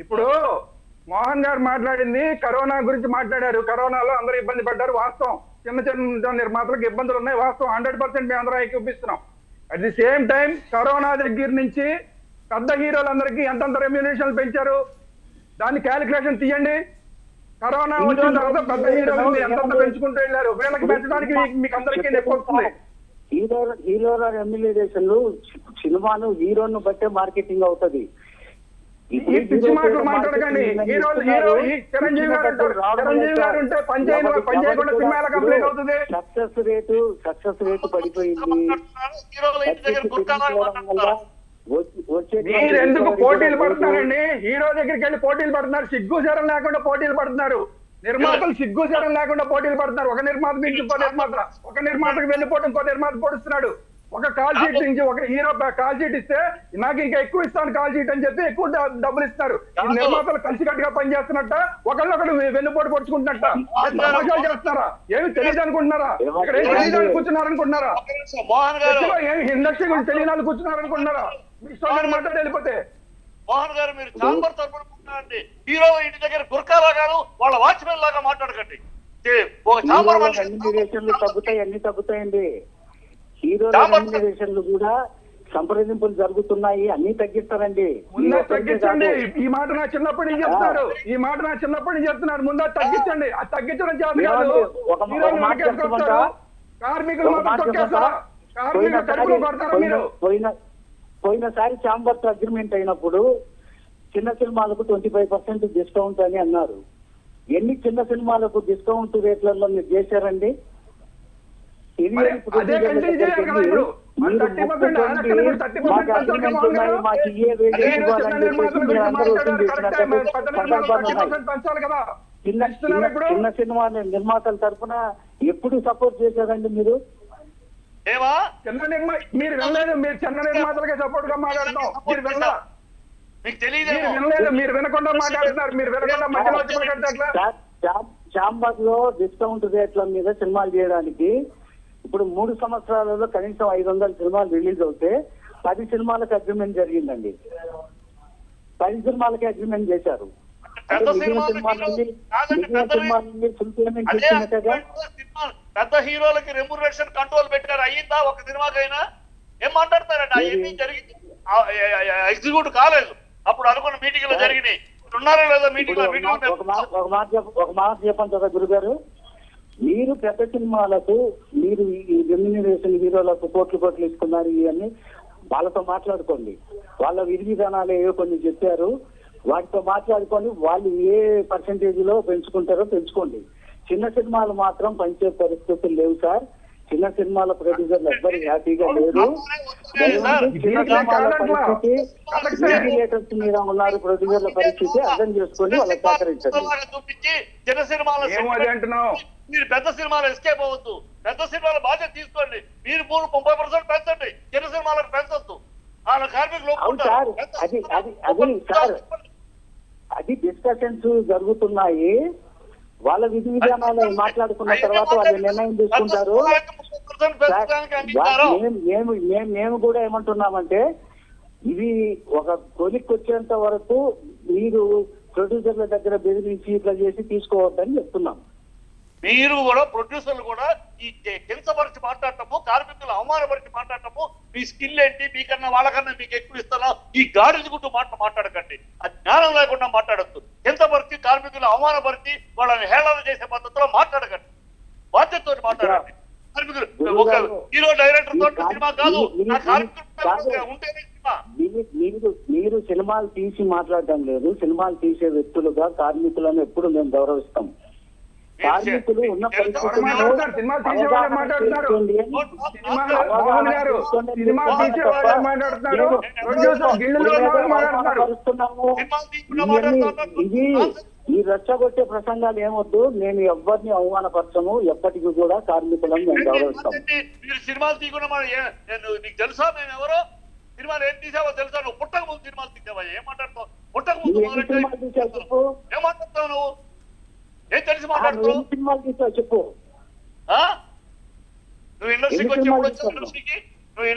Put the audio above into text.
ఇప్పుడు మోహన్ గారు మాట్లాడింది కరోనా గురించి మాట్లాడారు. కరోనాలో అందరూ ఇబ్బంది పడ్డారు, వాస్తవం. చిన్న చిన్న నిర్మాతలకు ఇబ్బందులు ఉన్నాయి, వాస్తవం. 100% మేము అందరం ఏకీపిస్తున్నాం. At the same time corona దగ్గర నుంచి పెద్ద హీరోలందరికీ ఎంతంత రెమ్యూనరేషన్లు పెంచారు, దాన్ని క్యాలిక్యులేషన్ తీయండి. కరోనా వచ్చిన తర్వాత పెద్ద హీరోలు ఎంతంత పెంచుకుంటూ వెళ్ళారు, వీళ్ళకి పెంచడానికి మీకు అందరికీ నొప్పి వస్తుంది. హీరోల రెమ్యూనరేషన్లు సినిమాను హీరోను బట్టే మార్కెటింగ్ అవుతుంది. ఈ పిచ్చి మాటలు మాట్లాడకండి. చిరంజీవి గారు ఉంటే పని చేయకుండా సినిమా ఎలా కంప్లీట్ అవుతుంది? సక్సెస్ రేటు పడిపోయింది. మీరు ఎందుకు పోటీలు పడుతున్నారండి? హీరో దగ్గరికి వెళ్ళి పోటీలు పడుతున్నారు, సిగ్గుచరం లేకుండా పోటీలు పడుతున్నారు. నిర్మాతలు సిగ్గుచరం లేకుండా పోటీలు పడుతున్నారు. ఒక నిర్మాత నుంచి ఇంకో నిర్మాత, ఒక నిర్మాతకు వెళ్ళిపోవడం ఇంకో నిర్మాత పొడుస్తున్నాడు. ఒక కాల్ షీట్ నుంచి ఒక హీరో కాల్ షీట్ ఇస్తే నాకు ఇంకా ఎక్కువ ఇస్తాను కాల్ షీట్ అని చెప్పి ఎక్కువ డబ్బులు ఇస్తారు. ఈ నిర్మాతలు కలిసికట్టుగా పనిచేస్తున్నట్ట, ఒకళ్ళొకడు వెన్నుపోటు పొడుచుకుంటున్నట్ట. సమాజాలు చేస్తున్నారా? ఏమి తెలియదు అనుకుంటున్నారా? ఇక్కడ ఏం తెలియదు కూర్చున్నారు అనుకుంటున్నారా? ఏమి ఇండస్ట్రీ గురించి తెలియని కూర్చున్నారు అనుకుంటున్నారా? మీ ఇష్టం మాట్లాడి వెళ్ళిపోతే. మోహన్ గారు మీరు చాంబర్ తరపున హీరో ఇంటి దగ్గర గుర్కాలా గారు వాళ్ళ వాచ్మెన్ లాగా మాట్లాడకండి. తగ్గుతాయి, అన్ని తగ్గుతాయండి. హీరో రెమ్యూనరేషన్లు కూడా సంప్రదింపులు జరుగుతున్నాయి, అన్ని తగ్గిస్తారండి. ముందే తగ్గించండి. ఈ మాట నా చిన్నప్పటి నుంచి చెప్తున్నారు, ఈ మాట నా చిన్నప్పటి నుంచి చెప్తున్నారు. ముందే తగ్గించండి. అది తగ్గించడం చేత కాదు. కార్మికులు పోయినసారి ఛాంబర్ తో అగ్రిమెంట్ అయినప్పుడు చిన్న సినిమాలకు 25% డిస్కౌంట్ అని అన్నారు. ఎన్ని చిన్న సినిమాలకు డిస్కౌంట్ రేట్లలో మీరు చేశారండి? చిన్న సినిమా నిర్మాతల తరఫున ఎప్పుడు సపోర్ట్ చేశారండి మీరు? మీరు వెళ్ళలేదు. మీరు చిన్న నిర్మాతలకే సపోర్ట్ గా మాట్లాడతాం. మీరు వెళ్ళా, మీకు తెలియదు. మీరు వినకుండా మాట్లాడుతున్నారు. మీరు వినకుండా మధ్యలో ఛాంబర్ లో డిస్కౌంట్ రేట్ల మీద సినిమాలు చేయడానికి ఇప్పుడు 3 సంవత్సరాలలో కనీసం 500 సినిమాలు రిలీజ్ అవుతే 10 సినిమాలకు అగ్రిమెంట్ జరిగిందండి. 10 సినిమాలకి అగ్రిమెంట్ చేశారు. పెద్ద హీరోలకి రెమ్యూనరేషన్ కంట్రోల్ పెట్టారు. అయ్యిందా ఒక సినిమాకైనా? ఏం మాట్లాడతారండి? అవన్నీ జరిగింది, ఎగ్జిక్యూట్ కాలేదు. అప్పుడు అనుకున్న మీటింగ్ లో జరిగినాయి. ఉన్నారా లేదా మీటింగ్? ఒక మాట చెప్పండి కదా గురుగారు, మీరు పెద్ద సినిమాలకు మీరు ఈ రెమ్యూనరేషన్ హీరోలకు కోట్లు ఇస్తున్నారు, ఇవన్నీ వాళ్ళతో మాట్లాడుకోండి. వాళ్ళ విధి విధానాలు ఏవో కొన్ని చెప్పారు, వాటితో మాట్లాడుకొని వాళ్ళు ఏ పర్సెంటేజ్ లో పెంచుకుంటారో పెంచుకోండి. చిన్న సినిమాలు మాత్రం పంచే పరిస్థితులు లేవు సార్. చిన్న సినిమాల ప్రొడ్యూసర్లు ఎవ్వరు హ్యాపీగా లేరు. చిన్న సినిమాల పరిస్థితి రెగ్యులేటర్స్ మీద ఉన్నారు. ప్రొడ్యూసర్ల పరిస్థితి అర్థం చేసుకొని వాళ్ళకి సహకరించండి. చిన్న సినిమాలు మీరు పెద్ద సినిమాలు ఎస్కేప్ అవ్వద్దు. పెద్ద సినిమాల బాధ్యత తీసుకోండి. మీరు 30% పెంచండి, చిన్న సినిమాలకు పెంచొద్దు. వాళ్ళ కార్మికులు అది డిస్కషన్స్ జరుగుతున్నాయి. వాళ్ళ విధి విధానాలు మాట్లాడుకున్న తర్వాత వాళ్ళు నిర్ణయం తీసుకుంటారు. మేము కూడా ఏమంటున్నామంటే, ఇది ఒక కొలిక్కి వచ్చేంత వరకు మీరు ప్రొడ్యూసర్ల దగ్గర బెదిరించి ఇట్లా చేసి తీసుకోవద్దని చెప్తున్నాం. మీరు కూడా ప్రొడ్యూసర్లు కూడా ఈ కించపరిచి మాట్లాడటము, కార్మికులు అవమానపరిచి మాట్లాడటము, మీ స్కిల్ ఏంటి, మీకన్నా వాళ్ళకన్నా మీకు ఎక్కువ ఇస్తారా, ఈ గాడిదగుట్టు మాట్లాడకండి. ఆ జ్ఞానం లేకుండా మాట్లాడద్దు. కించపరిచి కార్మికులు అవమానపరిచి వాళ్ళని హేళన చేసే పద్ధతిలో మాట్లాడకండి. బాధ్యతతో మాట్లాడండి. కార్మికులు ఒక హీరో డైరెక్టర్ తోటి సినిమా కాదు, ఉంటేనే సినిమా. మీరు సినిమాలు తీసి మాట్లాడడం లేదు. సినిమాలు తీసే వ్యక్తులుగా కార్మికులను ఎప్పుడు మేము గౌరవిస్తాం. కార్మికులు ఉన్న పరిస్థితుల్లో ఇది ఈ రెచ్చగొట్టే ప్రసంగాలు ఏమొద్దు. నేను ఎవరిని అవమానపరచము. ఎప్పటికీ కూడా కార్మికులను మేము గౌరవిస్తాం. మీరు సినిమాలు తీయకుండా నీకు తెలుసా మేము ఎవరో? సినిమాలు ఏం తీసావో తెలుసా? నువ్వు పుట్టక ముందు సినిమాలు తీసావా? ఏం మాట్లాడతావు? పుట్టక ముందు ఏం మాట్లాడతావు నువ్వు? ఏం తెలిసి మాట్లాడుతున్నావు? సినిమాలు తీసావు చెప్పు. నువ్వు ఇండస్ట్రీకి వచ్చి ఎప్పుడు వచ్చావు? ఇండస్ట్రీకి నువ్వు